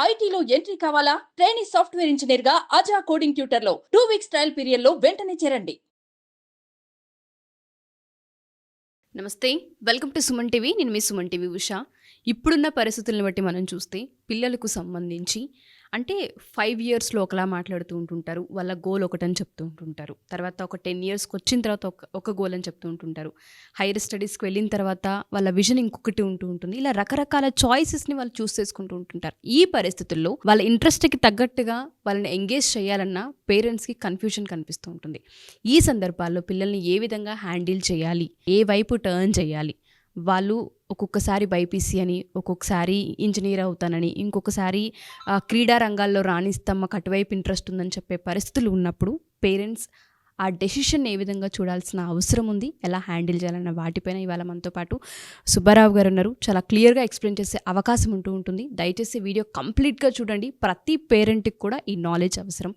ఐటీలో ఎంట్రీ కావాలా? Trainee software engineer గా అజా కోడింగ్ ట్యూటర్ లో 2 వీక్స్ ట్రయల్ పీరియడ్ లో వెంటనే చేరండి. నమస్తే, వెల్కమ్ టు సుమన్ టీవీ. నేను మీ సుమన్ టీవీ ఉషా. ఇప్పుడున్న పరిస్థితులను బట్టి మనం చూస్తే పిల్లలకు సంబంధించి అంటే 5 ఇయర్స్లో ఒకలా మాట్లాడుతూ ఉంటుంటారు, వాళ్ళ గోల్ ఒకటని చెప్తూ ఉంటుంటారు. తర్వాత ఒక 10 ఇయర్స్కి వచ్చిన తర్వాత ఒక గోల్ అని చెప్తూ ఉంటుంటారు. హైయర్ స్టడీస్కి వెళ్ళిన తర్వాత వాళ్ళ విజన్ ఇంకొకటి ఉంటూ ఉంటుంది. ఇలా రకరకాల చాయిసెస్ని వాళ్ళు చూస్ చేసుకుంటూ ఉంటుంటారు. ఈ పరిస్థితుల్లో వాళ్ళ ఇంట్రెస్ట్కి తగ్గట్టుగా వాళ్ళని ఎంగేజ్ చేయాలన్నా పేరెంట్స్కి కన్ఫ్యూజన్ కనిపిస్తూ ఉంటుంది. ఈ సందర్భాల్లో పిల్లల్ని ఏ విధంగా హ్యాండిల్ చేయాలి, ఏ వైపు టర్న్ చేయాలి, వాళ్ళు ఒక్కొక్కసారి బైపీసీ అని, ఒక్కొక్కసారి ఇంజనీర్ అవుతానని, ఇంకొకసారి క్రీడా రంగాల్లో రాణిస్తాం, మాకు అటువైపు ఇంట్రెస్ట్ ఉందని చెప్పే పరిస్థితులు ఉన్నప్పుడు పేరెంట్స్ ఆ డెసిషన్ ఏ విధంగా చూడాల్సిన అవసరం ఉంది, ఎలా హ్యాండిల్ చేయాలన్న వాటిపైన ఇవాళ మనతో పాటు సుబ్బారావు గారు ఉన్నారు. చాలా క్లియర్గా ఎక్స్ప్లెయిన్ చేసే అవకాశం ఉంటూ ఉంటుంది. దయచేసి వీడియో కంప్లీట్గా చూడండి. ప్రతి పేరెంట్కి కూడా ఈ నాలెడ్జ్ అవసరం.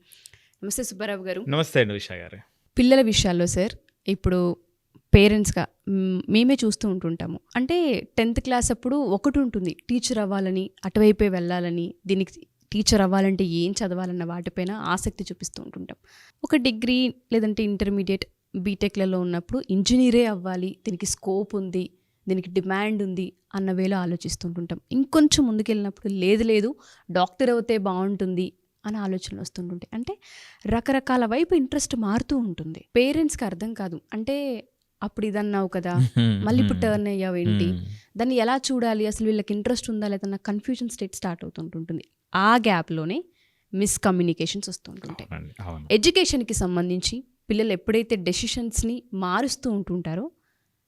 నమస్తే సుబ్బారావు గారు. నమస్తే అండి ఉషా గారు. పిల్లల విషయాల్లో సార్, ఇప్పుడు పేరెంట్స్గా మేమే చూస్తూ ఉంటుంటాము. అంటే 10th క్లాస్ అప్పుడు ఒకటి ఉంటుంది, టీచర్ అవ్వాలని, అటువైపే వెళ్ళాలని, దీనికి టీచర్ అవ్వాలంటే ఏం చదవాలన్న వాటిపైన ఆసక్తి చూపిస్తూ ఉంటుంటాం. ఒక డిగ్రీ లేదంటే ఇంటర్మీడియట్ బీటెక్లలో ఉన్నప్పుడు ఇంజనీరే అవ్వాలి, దీనికి స్కోప్ ఉంది, దీనికి డిమాండ్ ఉంది అన్న వేలో ఆలోచిస్తుంటుంటాం. ఇంకొంచెం ముందుకెళ్ళినప్పుడు లేదు డాక్టర్ అవుతే బాగుంటుంది అని ఆలోచనలు వస్తుంటుంటాయి. అంటే రకరకాల వైపు ఇంట్రెస్ట్ మారుతూ ఉంటుంది. పేరెంట్స్కి అర్థం కాదు, అంటే అప్పుడు ఇదన్నావు కదా, మళ్ళీ ఇప్పుడు టర్న్ అయ్యావు ఏంటి, దాన్ని ఎలా చూడాలి, అసలు వీళ్ళకి ఇంట్రెస్ట్ ఉందా లేదన్న కన్ఫ్యూజన్ స్టేట్ స్టార్ట్ అవుతుంటుంది. ఆ గ్యాప్లోనే మిస్కమ్యూనికేషన్స్ వస్తుంటుంటాయి. ఎడ్యుకేషన్కి సంబంధించి పిల్లలు ఎప్పుడైతే డెసిషన్స్ని మారుస్తూ ఉంటుంటారో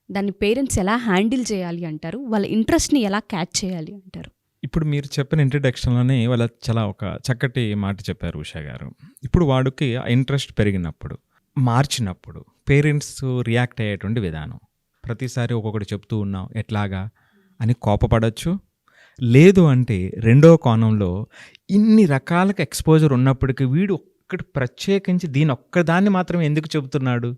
దాన్ని పేరెంట్స్ ఎలా హ్యాండిల్ చేయాలి అంటారు, వాళ్ళ ఇంట్రెస్ట్ని ఎలా క్యాచ్ చేయాలి అంటారు? ఇప్పుడు మీరు చెప్పిన ఇంట్రడక్షన్లోనే వాళ్ళ చాలా ఒక చక్కటి మాట చెప్పారు ఉషా గారు. ఇప్పుడు వాడికి ఆ ఇంట్రెస్ట్ పెరిగినప్పుడు, మార్చినప్పుడు పేరెంట్స్ రియాక్ట్ అయ్యేటువంటి విధానం, ప్రతిసారి ఒక్కొక్కటి చెప్తూ ఉన్నాం ఎట్లాగా అని కోపపడవచ్చు. లేదు అంటే రెండో కోణంలో ఇన్ని రకాలకు ఎక్స్పోజర్ ఉన్నప్పటికీ వీడు ఒక్కటి ప్రత్యేకించి దీని ఒక్కదాన్ని మాత్రమే ఎందుకు చెబుతున్నాడు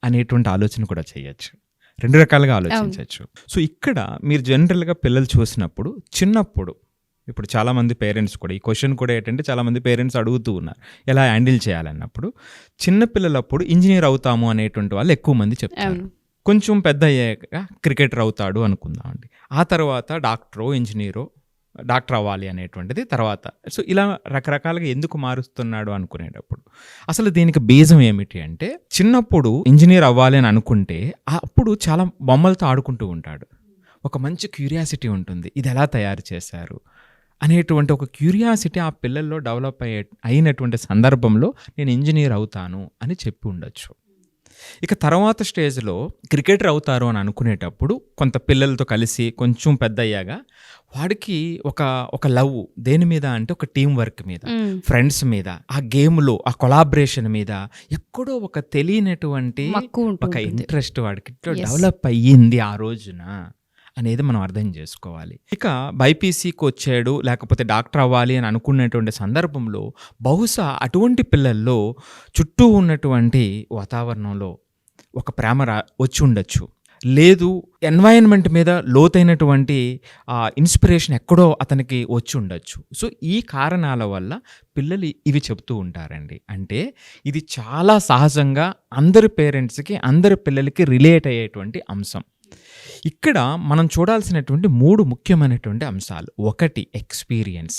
అనేటువంటి ఆలోచన కూడా చేయొచ్చు. రెండు రకాలుగా ఆలోచించవచ్చు. సో ఇక్కడ మీరు జనరల్గా పిల్లలు చూసినప్పుడు చిన్నప్పుడు, ఇప్పుడు చాలామంది పేరెంట్స్ కూడా ఈ క్వశ్చన్ కూడా ఏంటంటే చాలామంది పేరెంట్స్ అడుగుతూ ఉన్నారు ఎలా హ్యాండిల్ చేయాలన్నప్పుడు, చిన్నపిల్లలప్పుడు ఇంజనీర్ అవుతాము అనేటువంటి వాళ్ళు ఎక్కువ మంది చెప్తారు. కొంచెం పెద్ద అయ్యాక క్రికెటర్ అవుతాడు అనుకుందామండి, ఆ తర్వాత డాక్టరో ఇంజనీరో, డాక్టర్ అవ్వాలి అనేటువంటిది తర్వాత. సో ఇలా రకరకాలుగా ఎందుకు మారుస్తున్నాడు అనుకునేటప్పుడు అసలు దీనికి బీజం ఏమిటి అంటే, చిన్నప్పుడు ఇంజనీర్ అవ్వాలి అని అనుకుంటే అప్పుడు చాలా బొమ్మలతో ఆడుకుంటూ ఉంటాడు, ఒక మంచి క్యూరియాసిటీ ఉంటుంది, ఇది ఎలా తయారు చేశారు అనేటువంటి ఒక క్యూరియాసిటీ ఆ పిల్లల్లో డెవలప్ అయినటువంటి సందర్భంలో నేను ఇంజనీర్ అవుతాను అని చెప్పి ఉండొచ్చు. ఇక తర్వాత స్టేజ్లో క్రికెటర్ అవుతారు అని అనుకునేటప్పుడు కొంత పిల్లలతో కలిసి కొంచెం పెద్ద అయ్యాక వాడికి ఒక లవ్ దేని మీద అంటే ఒక టీం వర్క్ మీద, ఫ్రెండ్స్ మీద, ఆ గేమ్లో ఆ కొలాబరేషన్ మీద ఎక్కడో ఒక తెలియనటువంటి ఒక ఇంట్రెస్ట్ వాడికి డెవలప్ అయ్యింది ఆ రోజున అనేది మనం అర్థం చేసుకోవాలి. ఇక బైపీసీకి వచ్చాడు లేకపోతే డాక్టర్ అవ్వాలి అని అనుకున్నటువంటి సందర్భంలో బహుశా అటువంటి పిల్లల్లో చుట్టూ ఉన్నటువంటి వాతావరణంలో ఒక ప్రేమ వచ్చి ఉండొచ్చు, లేదు ఎన్వైరన్మెంట్ మీద లోతైనటువంటి ఇన్స్పిరేషన్ ఎక్కడో అతనికి వచ్చి ఉండొచ్చు. సో ఈ కారణాల వల్ల పిల్లలు ఇవి చెప్తూ ఉంటారండి. అంటే ఇది చాలా సహజంగా అందరి పేరెంట్స్కి, అందరి పిల్లలకి రిలేట్ అయ్యేటువంటి అంశం. ఇక్కడ మనం చూడాల్సినటువంటి 3 ముఖ్యమైనటువంటి అంశాలు. ఒకటి ఎక్స్పీరియన్స్.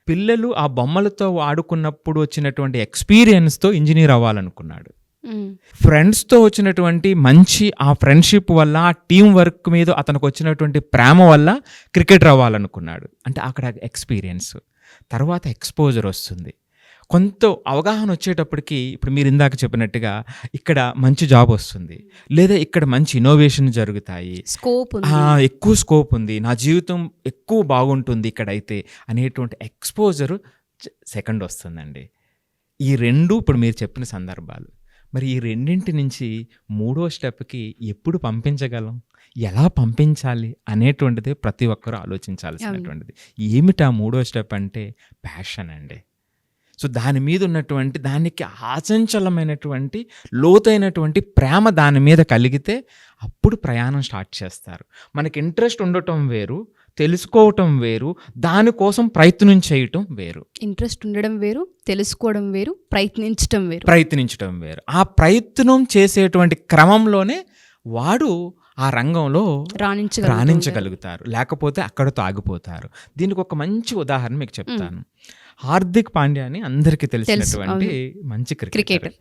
పిల్లలు ఆ బొమ్మలతో ఆడుకున్నప్పుడు వచ్చినటువంటి ఎక్స్పీరియన్స్తో ఇంజనీర్ అవ్వాలనుకున్నాడు. ఫ్రెండ్స్తో వచ్చినటువంటి మంచి ఆ ఫ్రెండ్షిప్ వల్ల, ఆ టీం వర్క్ మీద అతనికి వచ్చినటువంటి ప్రేమ వల్ల క్రికెటర్ అవ్వాలనుకున్నాడు. అంటే అక్కడ ఎక్స్పీరియన్స్. తర్వాత ఎక్స్పోజర్ వస్తుంది. కొంత అవగాహన వచ్చేటప్పటికి ఇప్పుడు మీరు ఇందాక చెప్పినట్టుగా ఇక్కడ మంచి జాబ్ వస్తుంది, లేదా ఇక్కడ మంచి ఇన్నోవేషన్ జరుగుతాయి, ఎక్కువ స్కోప్ ఉంది, నా జీవితం ఎక్కువ బాగుంటుంది ఇక్కడైతే అనేటువంటి ఎక్స్పోజర్ సెకండ్ వస్తుందండి. ఈ రెండు ఇప్పుడు మీరు చెప్పిన సందర్భాలు. మరి ఈ రెండింటి నుంచి 3వ స్టెప్కి ఎప్పుడు పంపించగలం, ఎలా పంపించాలి అనేటువంటిది ప్రతి ఒక్కరూ ఆలోచించాల్సినటువంటిది. ఏమిటా 3వ స్టెప్ అంటే ప్యాషన్ అండి. సో దాని మీద ఉన్నటువంటి దానికి ఆచంచలమైనటువంటి లోతైనటువంటి ప్రేమ దాని మీద కలిగితే అప్పుడు ప్రయాణం స్టార్ట్ చేస్తారు. మనకి ఇంట్రెస్ట్ ఉండటం వేరు, తెలుసుకోవటం వేరు, దానికోసం ప్రయత్నం చేయటం వేరు. ఇంట్రెస్ట్ ఉండడం వేరు, తెలుసుకోవడం వేరు, ప్రయత్నించడం వేరు. ఆ ప్రయత్నం చేసేటువంటి క్రమంలోనే వాడు ఆ రంగంలో రాణించగలుగుతారు, లేకపోతే అక్కడతో ఆగిపోతారు. దీనికి ఒక మంచి ఉదాహరణ మీకు చెప్తాను. హార్దిక్ పాండ్యా అని అందరికీ తెలిసినటువంటి మంచి క్రికెటర్.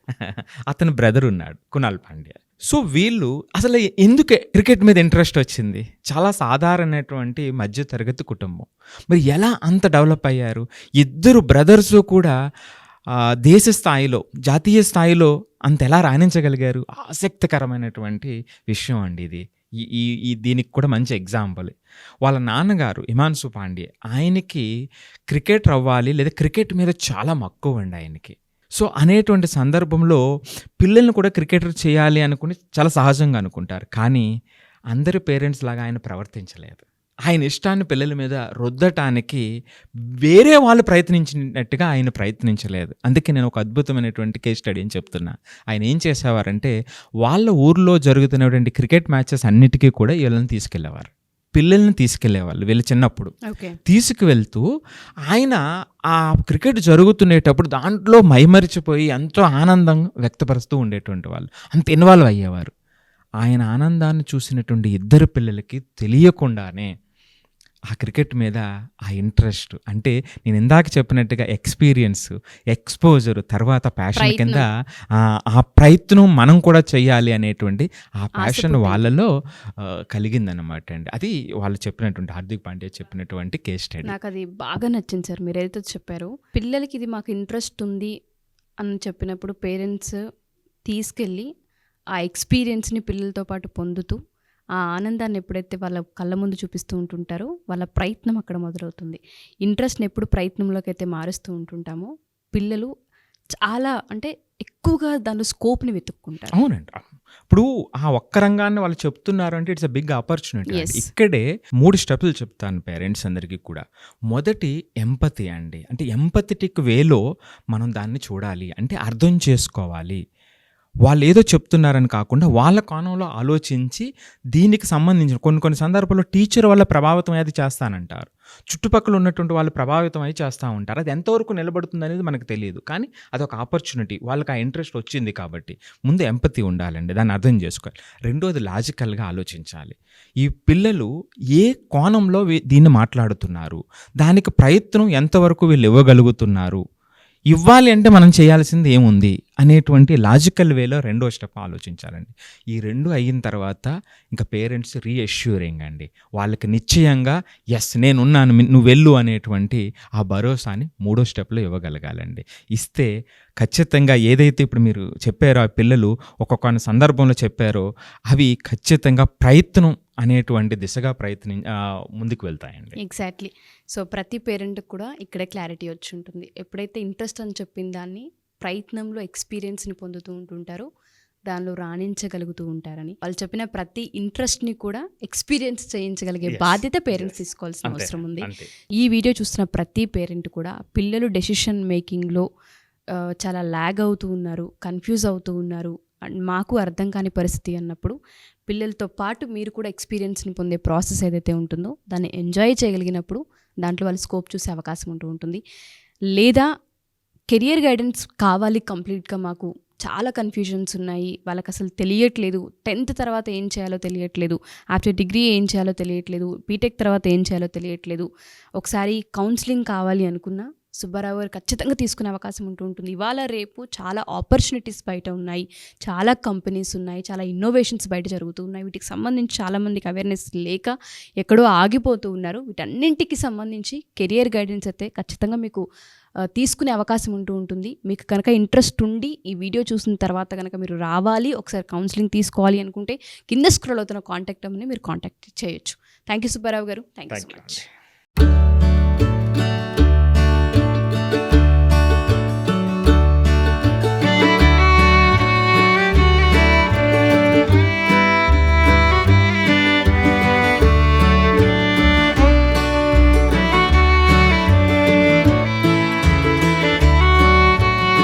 అతని బ్రదర్ ఉన్నాడు, కునాల్ పాండ్యా. సో వీళ్ళు అసలు ఎందుకు క్రికెట్ మీద ఇంట్రెస్ట్ వచ్చింది? చాలా సాధారణమైనటువంటి మధ్య తరగతి కుటుంబం. మరి ఎలా అంత డెవలప్ అయ్యారు? ఇద్దరు బ్రదర్స్ కూడా దేశ స్థాయిలో, జాతీయ స్థాయిలో అంత ఎలా రాణించగలిగారు? ఆసక్తికరమైనటువంటి విషయం అండి ఇది. ఈ దీనికి కూడా మంచి ఎగ్జాంపుల్. వాళ్ళ నాన్నగారు హిమాన్షు పాండే, ఆయనకి క్రికెటర్ అవ్వాలి లేదా క్రికెట్ మీద చాలా మక్కువ అండి ఆయనకి. సో అనేటువంటి సందర్భంలో పిల్లల్ని కూడా క్రికెటర్ చేయాలి అనుకుని చాలా సహజంగా అనుకుంటారు. కానీ అందరి పేరెంట్స్ లాగా ఆయన ప్రవర్తించలేదు. ఆయన ఇష్టాన్ని పిల్లల మీద రుద్దటానికి వేరే వాళ్ళు ప్రయత్నించినట్టుగా ఆయన ప్రయత్నించలేదు. అందుకే నేను ఒక అద్భుతమైనటువంటి కేస్ స్టడీ అని చెప్తున్నా. ఆయన ఏం చేసేవారంటే వాళ్ళ ఊర్లో జరుగుతున్నటువంటి క్రికెట్ మ్యాచెస్ అన్నిటికీ కూడా వీళ్ళని తీసుకెళ్లేవారు, పిల్లల్ని తీసుకెళ్లేవాళ్ళు. వీళ్ళు చిన్నప్పుడు తీసుకువెళ్తూ ఆయన ఆ క్రికెట్ జరుగుతునేటప్పుడు దాంట్లో మైమరిచిపోయి ఎంతో ఆనందం వ్యక్తపరుస్తూ ఉండేటువంటి వాళ్ళు, అంత ఇన్వాల్వ్ అయ్యేవారు. ఆయన ఆనందాన్ని చూసినటువంటి ఇద్దరు పిల్లలకి తెలియకుండానే ఆ క్రికెట్ మీద ఆ ఇంట్రెస్ట్, అంటే నేను ఇందాక చెప్పినట్టుగా ఎక్స్పీరియన్స్, ఎక్స్పోజర్, తర్వాత ప్యాషన్ కింద ఆ ప్రయత్నం మనం కూడా చేయాలి అనేటువంటి ఆ ప్యాషన్ వాళ్ళలో కలిగిందన్నమాట అండి. అది వాళ్ళు చెప్పినటువంటి, హార్దిక్ పాండ్యా చెప్పినటువంటి కేస్ స్టడీ. నాకు అది బాగా నచ్చింది సార్. మీరు ఏదైతే చెప్పారో, పిల్లలకి ఇది మాకు ఇంట్రెస్ట్ ఉంది అని చెప్పినప్పుడు పేరెంట్స్ తీసుకెళ్ళి ఆ ఎక్స్పీరియన్స్ని పిల్లలతో పాటు పొందుతూ ఆ ఆనందాన్ని ఎప్పుడైతే వాళ్ళ కళ్ళ ముందు చూపిస్తూ ఉంటుంటారో వాళ్ళ ప్రయత్నం అక్కడ మొదలవుతుంది. ఇంట్రెస్ట్ని ఎప్పుడు ప్రయత్నంలోకి అయితే మారుస్తూ ఉంటుంటామో పిల్లలు చాలా, అంటే ఎక్కువగా దాని స్కోప్ని వెతుక్కుంటారు. అవునండి. ఇప్పుడు ఆ ఒక్క రంగాన్ని వాళ్ళు చెప్తున్నారు అంటే ఇట్స్ అ బిగ్ ఆపర్చునిటీ. ఇక్కడే 3 స్టెప్లు చెప్తాను పేరెంట్స్ అందరికీ కూడా. మొదటి ఎంపతి అండి. అంటే ఎంపథెటిక్ వేలో మనం దాన్ని చూడాలి, అంటే అర్థం చేసుకోవాలి. వాళ్ళు ఏదో చెప్తున్నారని కాకుండా వాళ్ళ కోణంలో ఆలోచించి దీనికి సంబంధించిన కొన్ని సందర్భాల్లో టీచర్ వల్ల ప్రభావితం అది చేస్తానంటారు, చుట్టుపక్కల ఉన్నటువంటి వాళ్ళు ప్రభావితం అయి చేస్తూ ఉంటారు. అది ఎంతవరకు నిలబడుతుంది అనేది మనకు తెలియదు, కానీ అదొక ఆపర్చునిటీ. వాళ్ళకి ఆ ఇంట్రెస్ట్ వచ్చింది కాబట్టి ముందు ఎంపతి ఉండాలండి, దాన్ని అర్థం చేసుకోవాలి. రెండోది లాజికల్గా ఆలోచించాలి. ఈ పిల్లలు ఏ కోణంలో దీన్ని మాట్లాడుతున్నారు, దానికి ప్రయత్నం ఎంతవరకు వీళ్ళు ఇవ్వగలుగుతున్నారు, ఇవ్వాలి అంటే మనం చేయాల్సింది ఏముంది అనేటువంటి లాజికల్ వేలో రెండో స్టెప్ ఆలోచించాలండి. ఈ రెండు అయిన తర్వాత ఇంకా పేరెంట్స్ రీఅష్యూరింగ్ అండి, వాళ్ళకి నిశ్చయంగా ఎస్ నేనున్నాను నువ్వు వెళ్ళు అనేటువంటి ఆ భరోసాని మూడో స్టెప్లో ఇవ్వగలగాలండి. ఇస్తే ఖచ్చితంగా ఏదైతే ఇప్పుడు మీరు చెప్పారో ఆ పిల్లలు ఒక్కొక్క సందర్భంలో చెప్పారో అవి ఖచ్చితంగా ప్రయత్నం అనేటువంటి దిశగా ముందుకు వెళ్తాయండి. ఎగ్జాక్ట్లీ. సో ప్రతి పేరెంట్కి కూడా ఇక్కడే క్లారిటీ వచ్చి ఉంటుంది. ఎప్పుడైతే ఇంట్రెస్ట్ అని చెప్పిన దాన్ని ప్రయత్నంలో ఎక్స్పీరియన్స్ని పొందుతూ ఉంటుంటారో దానిలో రాణించగలుగుతూ ఉంటారని, వాళ్ళు చెప్పిన ప్రతి ఇంట్రెస్ట్ని కూడా ఎక్స్పీరియన్స్ చేయించగలిగే బాధ్యత పేరెంట్స్ తీసుకోవాల్సిన అవసరం ఉంది. ఈ వీడియో చూస్తున్న ప్రతి పేరెంట్ కూడా పిల్లలు డెసిషన్ మేకింగ్లో చాలా ల్యాగ్ అవుతూ ఉన్నారు, కన్ఫ్యూజ్ అవుతూ ఉన్నారు, మాకు అర్థం కాని పరిస్థితి అన్నప్పుడు పిల్లలతో పాటు మీరు కూడా ఎక్స్పీరియన్స్ని పొందే ప్రాసెస్ ఏదైతే ఉంటుందో దాన్ని ఎంజాయ్ చేయగలిగినప్పుడు దాంట్లో వాళ్ళు స్కోప్ చూసే అవకాశం ఉంటూ ఉంటుంది. లేదా కెరియర్ గైడెన్స్ కావాలి కంప్లీట్గా, మాకు చాలా కన్ఫ్యూజన్స్ ఉన్నాయి, వాళ్ళకి అసలు తెలియట్లేదు, 10th తర్వాత ఏం చేయాలో తెలియట్లేదు, ఆఫ్టర్ డిగ్రీ ఏం చేయాలో తెలియట్లేదు, బీటెక్ తర్వాత ఏం చేయాలో తెలియట్లేదు, ఒకసారి కౌన్సిలింగ్ కావాలి అనుకున్నా సుబ్బారావు గారు ఖచ్చితంగా తీసుకునే అవకాశం ఉంటూ ఉంటుంది. ఇవాళ రేపు చాలా ఆపర్చునిటీస్ బయట ఉన్నాయి, చాలా కంపెనీస్ ఉన్నాయి, చాలా ఇన్నోవేషన్స్ బయట జరుగుతూ ఉన్నాయి. వీటికి సంబంధించి చాలామందికి అవేర్నెస్ లేక ఎక్కడో ఆగిపోతూ ఉన్నారు. వీటన్నింటికి సంబంధించి కెరియర్ గైడెన్స్ అయితే ఖచ్చితంగా మీకు తీసుకునే అవకాశం ఉంటూ ఉంటుంది. మీకు కనుక ఇంట్రెస్ట్ ఉండి ఈ వీడియో చూసిన తర్వాత కనుక మీరు రావాలి, ఒకసారి కౌన్సిలింగ్ తీసుకోవాలి అనుకుంటే కింద స్క్రోల్ అవుతున్న కాంటాక్ట్ నెంబర్ని మీరు కాంటాక్ట్ చేయొచ్చు. థ్యాంక్ యూ సుబ్బారావు గారు. Thank you so much.